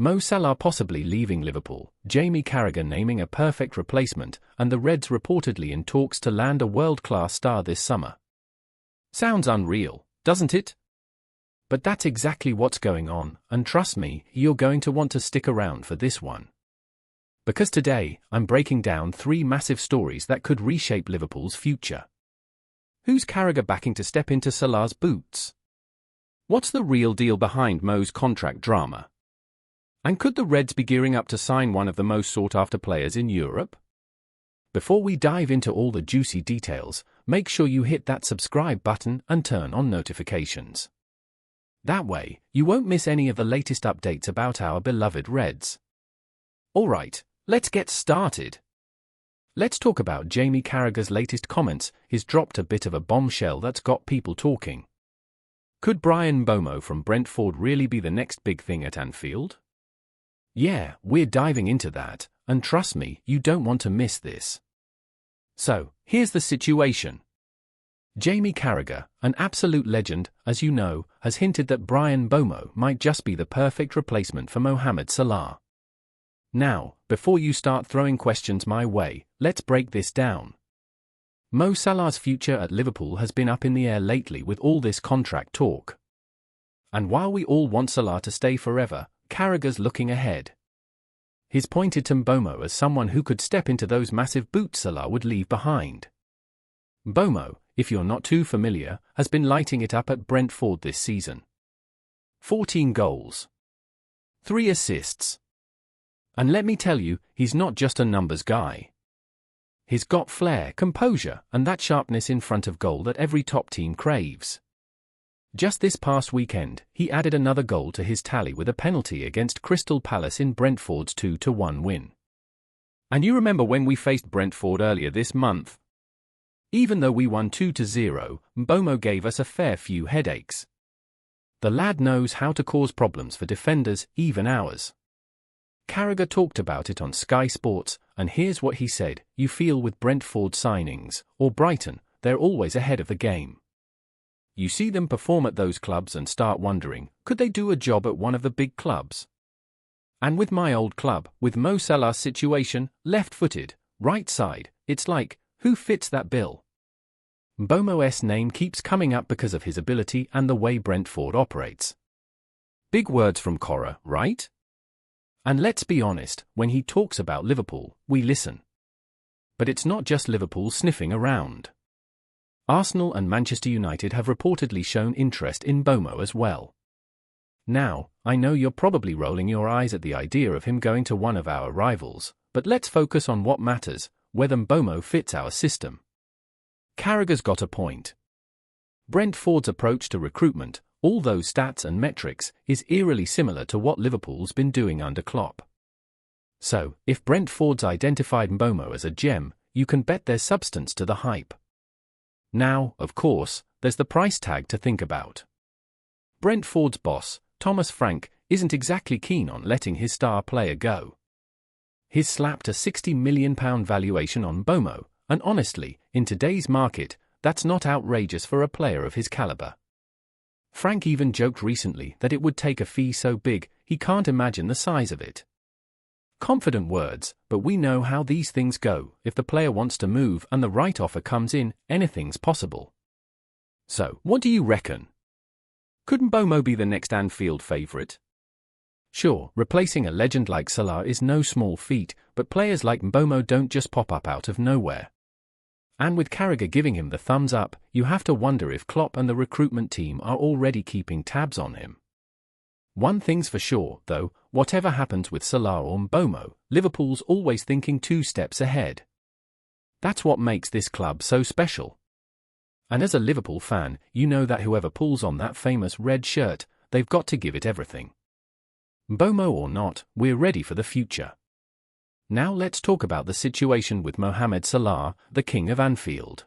Mo Salah possibly leaving Liverpool, Jamie Carragher naming a perfect replacement, and the Reds reportedly in talks to land a world-class star this summer. Sounds unreal, doesn't it? But that's exactly what's going on, and trust me, you're going to want to stick around for this one. Because today, I'm breaking down 3 massive stories that could reshape Liverpool's future. Who's Carragher backing to step into Salah's boots? What's the real deal behind Mo's contract drama? And could the Reds be gearing up to sign one of the most sought-after players in Europe? Before we dive into all the juicy details, make sure you hit that subscribe button and turn on notifications. That way, you won't miss any of the latest updates about our beloved Reds. Alright, let's get started. Let's talk about Jamie Carragher's latest comments. He's dropped a bit of a bombshell that's got people talking. Could Bryan Mbeumo from Brentford really be the next big thing at Anfield? Yeah, we're diving into that, and trust me, you don't want to miss this. So, here's the situation. Jamie Carragher, an absolute legend, as you know, has hinted that Bryan Mbeumo might just be the perfect replacement for Mohamed Salah. Now, before you start throwing questions my way, let's break this down. Mo Salah's future at Liverpool has been up in the air lately with all this contract talk. And while we all want Salah to stay forever, Carragher's looking ahead. He's pointed to Mbeumo as someone who could step into those massive boots Salah would leave behind. Mbeumo, if you're not too familiar, has been lighting it up at Brentford this season. 14 goals. 3 assists. And let me tell you, he's not just a numbers guy. He's got flair, composure, and that sharpness in front of goal that every top team craves. Just this past weekend, he added another goal to his tally with a penalty against Crystal Palace in Brentford's 2-1 win. And you remember when we faced Brentford earlier this month? Even though we won 2-0, Mbeumo gave us a fair few headaches. The lad knows how to cause problems for defenders, even ours. Carragher talked about it on Sky Sports, and here's what he said: "You feel with Brentford signings, or Brighton, they're always ahead of the game. You see them perform at those clubs and start wondering, could they do a job at one of the big clubs? And with my old club, with Mo Salah's situation, left-footed, right side, it's like, who fits that bill?" Mbeumo's name keeps coming up because of his ability and the way Brentford operates. Big words from Cora, right? And let's be honest, when he talks about Liverpool, we listen. But it's not just Liverpool sniffing around. Arsenal and Manchester United have reportedly shown interest in Mbeumo as well. Now, I know you're probably rolling your eyes at the idea of him going to one of our rivals, but let's focus on what matters: whether Mbeumo fits our system. Carragher's got a point. Brentford's approach to recruitment, all those stats and metrics, is eerily similar to what Liverpool's been doing under Klopp. So, if Brentford's identified Mbeumo as a gem, you can bet there's substance to the hype. Now, of course, there's the price tag to think about. Brentford's boss, Thomas Frank, isn't exactly keen on letting his star player go. He's slapped a £60 million valuation on Mbeumo, and honestly, in today's market, that's not outrageous for a player of his caliber. Frank even joked recently that it would take a fee so big, he can't imagine the size of it. Confident words, but we know how these things go. If the player wants to move and the right offer comes in, anything's possible. So, what do you reckon? Could Mbeumo be the next Anfield favourite? Sure, replacing a legend like Salah is no small feat, but players like Mbeumo don't just pop up out of nowhere. And with Carragher giving him the thumbs up, you have to wonder if Klopp and the recruitment team are already keeping tabs on him. One thing's for sure, though, whatever happens with Salah or Mbeumo, Liverpool's always thinking 2 steps ahead. That's what makes this club so special. And as a Liverpool fan, you know that whoever pulls on that famous red shirt, they've got to give it everything. Mbeumo or not, we're ready for the future. Now let's talk about the situation with Mohamed Salah, the King of Anfield.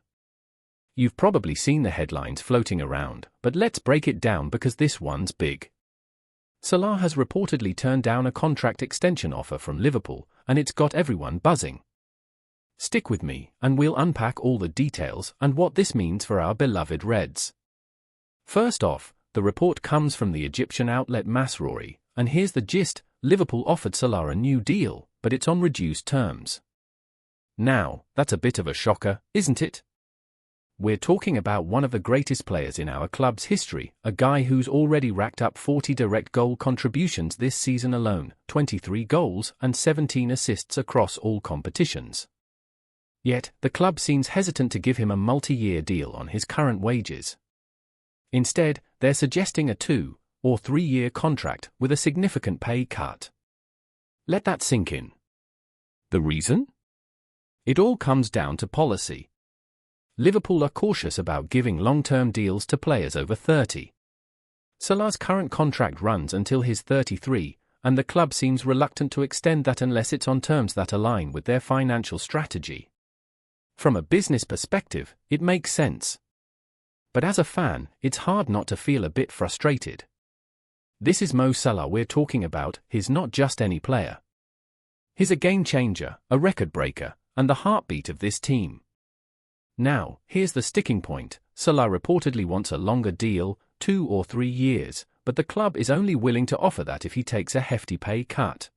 You've probably seen the headlines floating around, but let's break it down because this one's big. Salah has reportedly turned down a contract extension offer from Liverpool, and it's got everyone buzzing. Stick with me, and we'll unpack all the details and what this means for our beloved Reds. First off, the report comes from the Egyptian outlet Masroori, and here's the gist: Liverpool offered Salah a new deal, but it's on reduced terms. Now, that's a bit of a shocker, isn't it? We're talking about one of the greatest players in our club's history, a guy who's already racked up 40 direct goal contributions this season alone, 23 goals and 17 assists across all competitions. Yet, the club seems hesitant to give him a multi-year deal on his current wages. Instead, they're suggesting a 2- or 3-year contract with a significant pay cut. Let that sink in. The reason? It all comes down to policy. Liverpool are cautious about giving long-term deals to players over 30. Salah's current contract runs until he's 33, and the club seems reluctant to extend that unless it's on terms that align with their financial strategy. From a business perspective, it makes sense. But as a fan, it's hard not to feel a bit frustrated. This is Mo Salah we're talking about. He's not just any player. He's a game changer, a record breaker, and the heartbeat of this team. Now, here's the sticking point. Salah reportedly wants a longer deal, 2 or 3 years, but the club is only willing to offer that if he takes a hefty pay cut.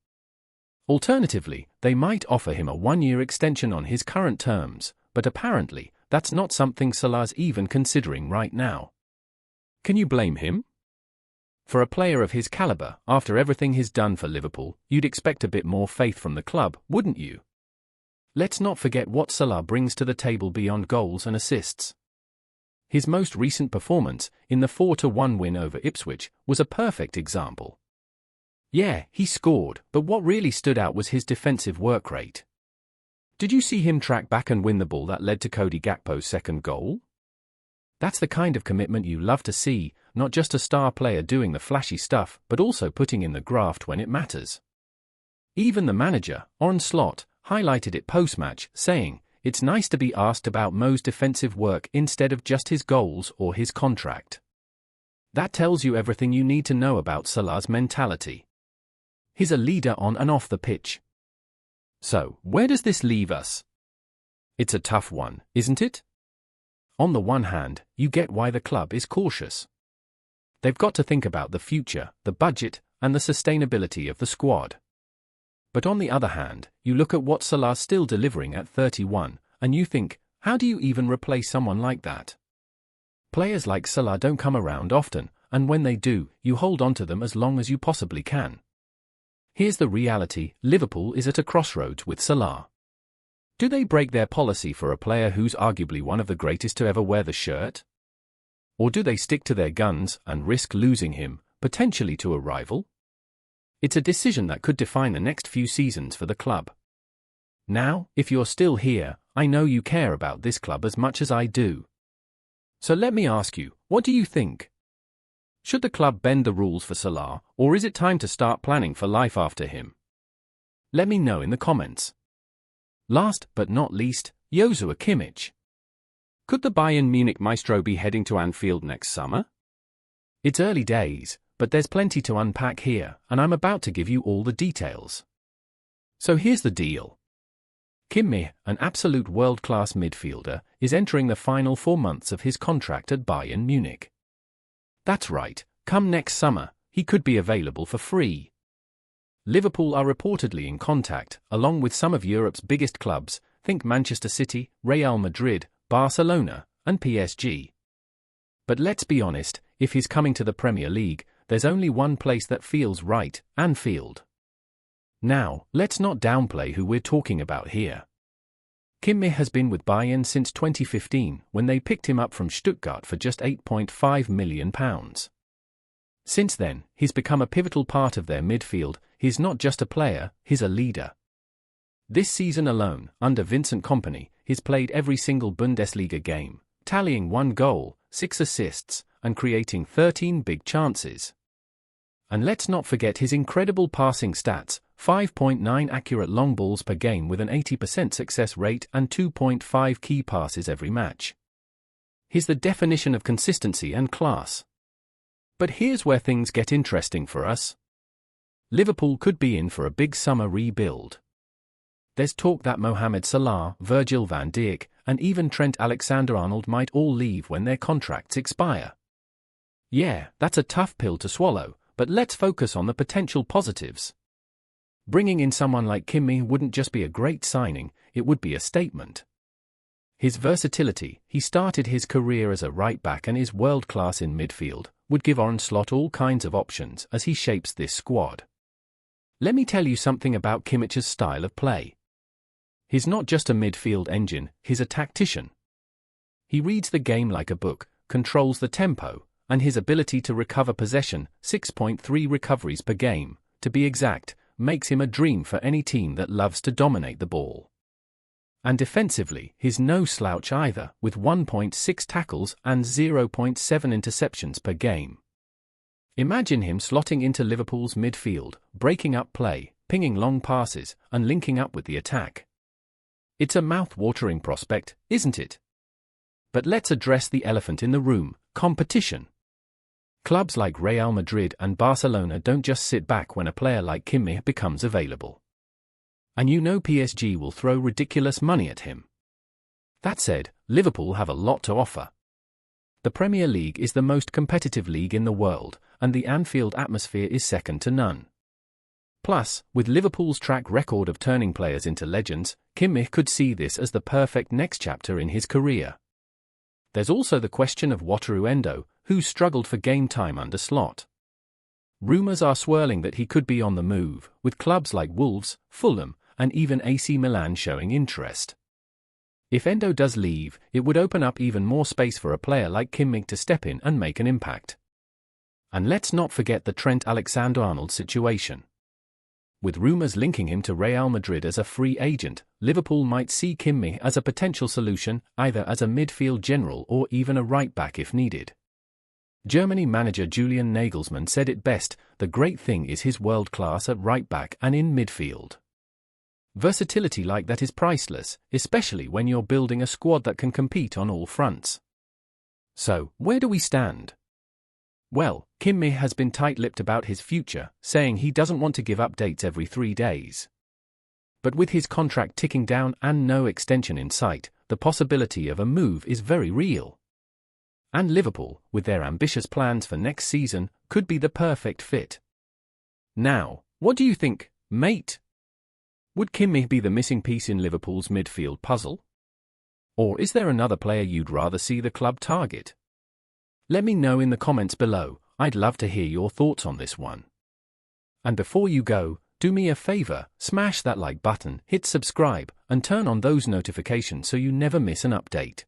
Alternatively, they might offer him a 1-year extension on his current terms, but apparently, that's not something Salah's even considering right now. Can you blame him? For a player of his caliber, after everything he's done for Liverpool, you'd expect a bit more faith from the club, wouldn't you? Let's not forget what Salah brings to the table beyond goals and assists. His most recent performance, in the 4-1 win over Ipswich, was a perfect example. Yeah, he scored, but what really stood out was his defensive work rate. Did you see him track back and win the ball that led to Cody Gakpo's second goal? That's the kind of commitment you love to see, not just a star player doing the flashy stuff, but also putting in the graft when it matters. Even the manager, Arne Slot, highlighted it post-match, saying, "It's nice to be asked about Mo's defensive work instead of just his goals or his contract." That tells you everything you need to know about Salah's mentality. He's a leader on and off the pitch. So, where does this leave us? It's a tough one, isn't it? On the one hand, you get why the club is cautious. They've got to think about the future, the budget, and the sustainability of the squad. But on the other hand, you look at what Salah's still delivering at 31, and you think, how do you even replace someone like that? Players like Salah don't come around often, and when they do, you hold on to them as long as you possibly can. Here's the reality: Liverpool is at a crossroads with Salah. Do they break their policy for a player who's arguably one of the greatest to ever wear the shirt? Or do they stick to their guns and risk losing him, potentially to a rival? It's a decision that could define the next few seasons for the club. Now, if you're still here, I know you care about this club as much as I do. So let me ask you, what do you think? Should the club bend the rules for Salah, or is it time to start planning for life after him? Let me know in the comments. Last but not least, Joshua Kimmich. Could the Bayern Munich maestro be heading to Anfield next summer? It's early days, but there's plenty to unpack here, and I'm about to give you all the details. So here's the deal. Kimmich, an absolute world-class midfielder, is entering the final 4 months of his contract at Bayern Munich. That's right, come next summer, he could be available for free. Liverpool are reportedly in contact, along with some of Europe's biggest clubs, think Manchester City, Real Madrid, Barcelona, and PSG. But let's be honest, if he's coming to the Premier League, there's only one place that feels right: Anfield. Now, let's not downplay who we're talking about here. Kimmich has been with Bayern since 2015, when they picked him up from Stuttgart for just £8.5 million. Since then, he's become a pivotal part of their midfield. He's not just a player, he's a leader. This season alone, under Vincent Kompany, he's played every single Bundesliga game, tallying 1 goal, 6 assists, and creating 13 big chances. And let's not forget his incredible passing stats: 5.9 accurate long balls per game with an 80% success rate and 2.5 key passes every match. He's the definition of consistency and class. But here's where things get interesting for us. Liverpool could be in for a big summer rebuild. There's talk that Mohamed Salah, Virgil van Dijk, and even Trent Alexander-Arnold might all leave when their contracts expire. Yeah, that's a tough pill to swallow, but let's focus on the potential positives. Bringing in someone like Kimmich wouldn't just be a great signing, it would be a statement. His versatility, he started his career as a right-back and is world-class in midfield, would give Arne Slot all kinds of options as he shapes this squad. Let me tell you something about Kimmich's style of play. He's not just a midfield engine, he's a tactician. He reads the game like a book, controls the tempo, and his ability to recover possession, 6.3 recoveries per game, to be exact, makes him a dream for any team that loves to dominate the ball. And defensively, he's no slouch either, with 1.6 tackles and 0.7 interceptions per game. Imagine him slotting into Liverpool's midfield, breaking up play, pinging long passes, and linking up with the attack. It's a mouth-watering prospect, isn't it? But let's address the elephant in the room: competition. Clubs like Real Madrid and Barcelona don't just sit back when a player like Kimmich becomes available. And you know PSG will throw ridiculous money at him. That said, Liverpool have a lot to offer. The Premier League is the most competitive league in the world, and the Anfield atmosphere is second to none. Plus, with Liverpool's track record of turning players into legends, Kimmich could see this as the perfect next chapter in his career. There's also the question of Wataru Endo, who struggled for game time under Slot. Rumours are swirling that he could be on the move, with clubs like Wolves, Fulham, and even AC Milan showing interest. If Endo does leave, it would open up even more space for a player like Kimmich to step in and make an impact. And let's not forget the Trent Alexander-Arnold situation. With rumours linking him to Real Madrid as a free agent, Liverpool might see Kimmich as a potential solution, either as a midfield general or even a right-back if needed. Germany manager Julian Nagelsmann said it best: the great thing is his world-class at right-back and in midfield. Versatility like that is priceless, especially when you're building a squad that can compete on all fronts. So, where do we stand? Well, Kimmich has been tight-lipped about his future, saying he doesn't want to give updates every 3 days. But with his contract ticking down and no extension in sight, the possibility of a move is very real. And Liverpool, with their ambitious plans for next season, could be the perfect fit. Now, what do you think, mate? Would Kimmich be the missing piece in Liverpool's midfield puzzle? Or is there another player you'd rather see the club target? Let me know in the comments below. I'd love to hear your thoughts on this one. And before you go, do me a favor, smash that like button, hit subscribe, and turn on those notifications so you never miss an update.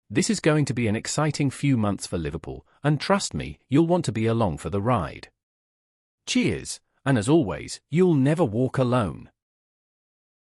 This is going to be an exciting few months for Liverpool, and trust me, you'll want to be along for the ride. Cheers, and as always, you'll never walk alone.